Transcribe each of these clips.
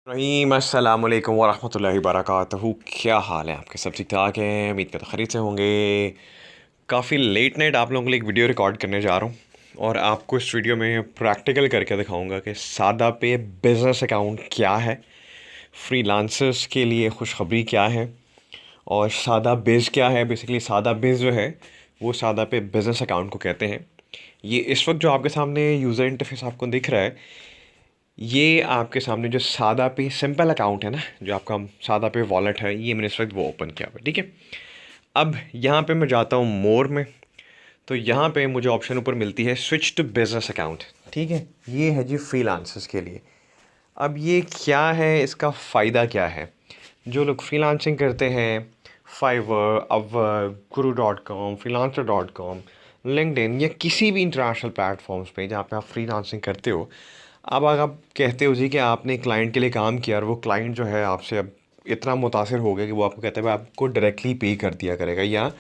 रहीम अस्सलाम वालेकुम वरहमतुल्लाहि वबरकातुहू। क्या हाल है आपके? सब ठीक ठाक हैं? उम्मीद करता खैरियत से होंगे। काफ़ी लेट नाइट आप लोगों के लिए एक वीडियो रिकॉर्ड करने जा रहा हूँ और आपको इस वीडियो में प्रैक्टिकल करके दिखाऊंगा कि सादा पे बिज़नेस अकाउंट क्या है, फ्रीलांसर्स के लिए खुशखबरी क्या है और सादा बिज़ क्या है। बेसिकली सादा बिज़ जो है वो सादा पे बिज़नेस अकाउंट को कहते हैं। ये इस वक्त जो आपके सामने यूज़र इंटरफेस आपको दिख रहा है, ये आपके सामने जो सादा पे सिंपल अकाउंट है ना, जो आपका सादा पे वॉलेट है, ये मैंने इस वक्त वो ओपन किया हुआ है। ठीक है, अब यहाँ पे मैं जाता हूँ मोर में, तो यहाँ पे मुझे ऑप्शन ऊपर मिलती है स्विच टू बिजनेस अकाउंट। ठीक है, ये है जी फ्रीलांसर्स के लिए। अब ये क्या है, इसका फ़ायदा क्या है? जो लोग फ्रीलांसिंग करते हैं, fibre, Upwork, guru.com, freelancer.com, LinkedIn या किसी भी इंटरनेशनल प्लेटफॉर्म्स पे जहाँ पे आप फ्रीलांसिंग करते हो, अब अगर आप कहते हो जी कि आपने क्लाइंट के लिए काम किया और वो क्लाइंट जो है आपसे अब इतना मुतासिर हो गया कि वो आपको कहता है भाई आपको डायरेक्टली पे कर दिया करेगा, या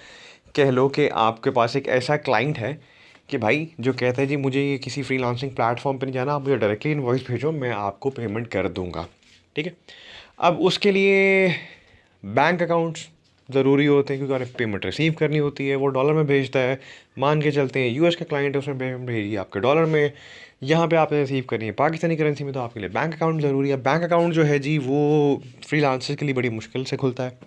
कह लो कि आपके पास एक ऐसा क्लाइंट है कि भाई जो कहता है जी मुझे ये किसी फ्रीलांसिंग प्लेटफॉर्म पे नहीं जाना, आप मुझे डायरेक्टली इनवॉइस भेजो, मैं आपको पेमेंट कर दूंगा। ठीक है, अब उसके लिए बैंक अकाउंट्स ज़रूरी होते हैं क्योंकि उन्हें पेमेंट रिसीव करनी होती है, वो डॉलर में भेजता है। मान के चलते हैं यूएस का क्लाइंट है, उसने पेमेंट भेजी आपके डॉलर में, यहाँ पे आपने रिसीव करनी है पाकिस्तानी करेंसी में, तो आपके लिए बैंक अकाउंट ज़रूरी है। बैंक अकाउंट जो है जी वो फ्रीलांसर के लिए बड़ी मुश्किल से खुलता है,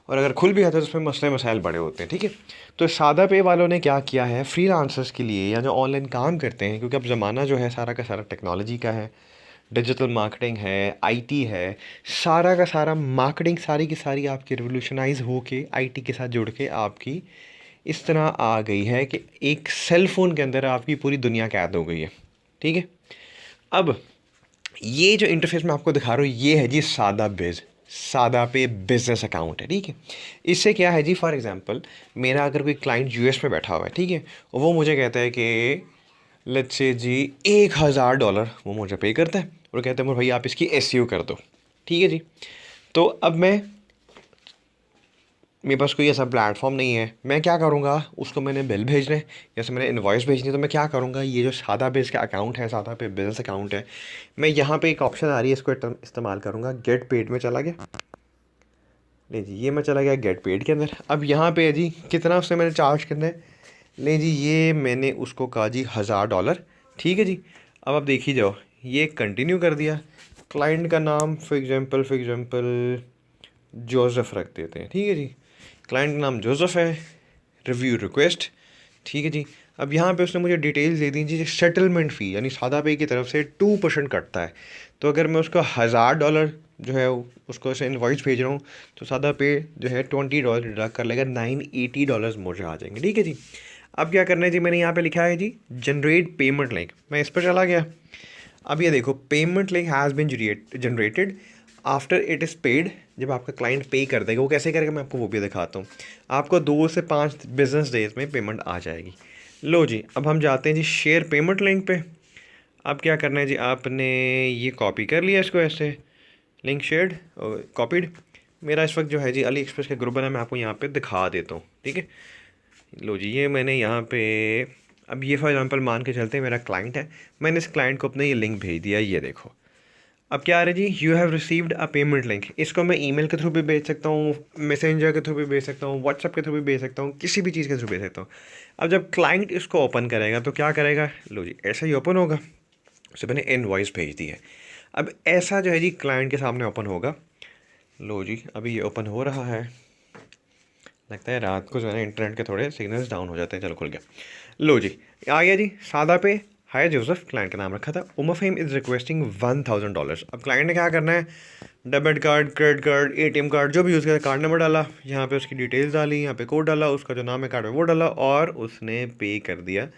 और अगर खुल भी आता है तो उसमें मसले मसाइल बड़े होते हैं। ठीक है, तो सादा पे वालों ने क्या किया है फ्रीलांसर्स के लिए, या जो ऑनलाइन काम करते हैं, क्योंकि अब ज़माना जो है सारा का सारा टेक्नोलॉजी का है, डिजिटल मार्केटिंग है, आईटी है, सारा का सारा मार्केटिंग सारी की सारी आपकी रिवोल्यूशनाइज हो के आईटी के साथ जुड़ के आपकी इस तरह आ गई है कि एक सेल फ़ोन के अंदर आपकी पूरी दुनिया कैद हो गई है। ठीक है, अब ये जो इंटरफेस मैं आपको दिखा रहा हूँ ये है जी सादा बिज, सादा पे बिजनेस अकाउंट है। ठीक है, इससे क्या है जी, फॉर एग्जांपल मेरा अगर कोई क्लाइंट यूएस में बैठा हुआ है, ठीक है, और वो मुझे कहता है कि लेट्स से जी $1000 वो मुझे पे करता है और कहता है भाई आप इसकी एसईओ कर दो। ठीक है जी, तो अब मेरे पास कोई ऐसा प्लेटफॉर्म नहीं है, मैं क्या करूँगा, उसको मैंने बिल भेजना है, जैसे मैंने इनवॉइस भेजनी है, तो मैं क्या करूँगा, ये जो सादा पे इसका अकाउंट है, सादा पे बिजनेस अकाउंट है, मैं यहाँ पे एक ऑप्शन आ रही है इसको इस्तेमाल करूँगा। गेट पेड में चला गया, ले जी ये मैं चला गया गेट पेड के अंदर। अब यहाँ पे है जी कितना उससे मैंने चार्ज करना है, ले जी ये मैंने उसको कहा जी $1000। ठीक है जी, अब आप देख ही जाओ, ये कंटिन्यू कर दिया। क्लाइंट का नाम फॉर एग्जांपल जोसेफ रख देते हैं। ठीक है जी, क्लाइंट का नाम जोसेफ है, रिव्यू रिक्वेस्ट। ठीक है जी, अब यहाँ पे उसने मुझे डिटेल्स दे दी जी, सेटलमेंट फ़ी यानी सादा पे की तरफ से 2% कटता है, तो अगर मैं उसका $1000 जो है उसको ऐसे इनवॉइस भेज रहा हूँ, तो सादा पे जो है $20 डिडक्ट कर लेगा, $980 मुझे आ जाएंगे। ठीक है जी, अब क्या करना है जी, मैंने यहाँ पे लिखा है जी जनरेट पेमेंट लिंक, मैं इस पर चला गया। अब ये देखो payment link has been generated after it is paid. जब आपका क्लाइंट पे कर देगा, वो कैसे करेगा मैं आपको वो भी दिखाता हूँ। आपको 2 से 5 बिजनेस डेज में पेमेंट आ जाएगी। लो जी, अब हम जाते हैं जी शेयर पेमेंट लिंक पे। अब क्या करना है जी, आपने ये कॉपी कर लिया इसको ऐसे, लिंक शेयर्ड कॉपीड। मेरा इस वक्त जो है जी अली एक्सप्रेस का ग्रुप बना, मैं आपको यहाँ पे दिखा देता हूँ। ठीक है, लो जी ये मैंने यहाँ पे, अब ये फॉर एग्जांपल मान के चलते हैं मेरा क्लाइंट है, मैंने इस क्लाइंट को अपना ये लिंक भेज दिया, ये देखो। अब क्या आ रहा है जी, you have received a payment link. इसको मैं ईमेल के थ्रू भी भेज सकता हूँ, मैसेंजर के थ्रू भी भेज सकता हूँ, व्हाट्सअप के थ्रू भी भेज सकता हूँ, किसी भी चीज़ के थ्रू भेज सकता हूँ। अब जब क्लाइंट इसको ओपन करेगा तो क्या करेगा, लो जी ऐसा ही ओपन होगा, उससे मैंने इनवॉइस भेज दी है। अब ऐसा जो है जी क्लाइंट के सामने ओपन होगा। लो जी अभी ये ओपन हो रहा है, लगता है रात को जो है ना इंटरनेट के थोड़े सिग्नल्स डाउन हो जाते हैं। चलो खुल गया, लो जी आ गया जी सादा पे। हाय जोसेफ, क्लाइंट का नाम रखा था। Umar Faheem is requesting $1000। अब क्लाइंट ने क्या करना है, debit card, credit card, ATM card जो भी यूज़ किया, कार्ड नंबर डाला, यहाँ पे उसकी डिटेल्स डाली, यहाँ पे कोड डाला, उसका जो नाम है कार्ड में वो डाला, और उसने पे कर दिया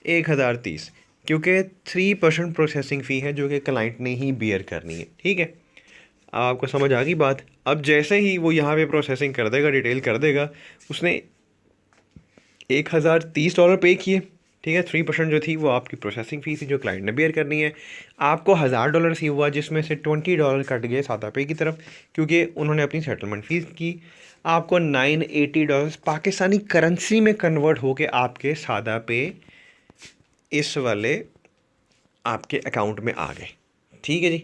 1030, क्योंकि 3% प्रोसेसिंग फ़ी है जो कि क्लाइंट ने ही बियर करनी है। ठीक है, अब आपको समझ आ गई बात। अब जैसे ही वो यहाँ पे प्रोसेसिंग कर देगा, डिटेल कर देगा, उसने $1030 पे किए। ठीक है, 3% जो थी वो आपकी प्रोसेसिंग फ़ी थी जो क्लाइंट ने बेयर करनी है। आपको $1000 ही हुआ, जिसमें से $20 कट गए सादा पे की तरफ, क्योंकि उन्होंने अपनी सेटलमेंट फ़ीस की। आपको $980 पाकिस्तानी करेंसी में कन्वर्ट होके आपके सादा पे इस वाले आपके अकाउंट में आ गए। ठीक है जी,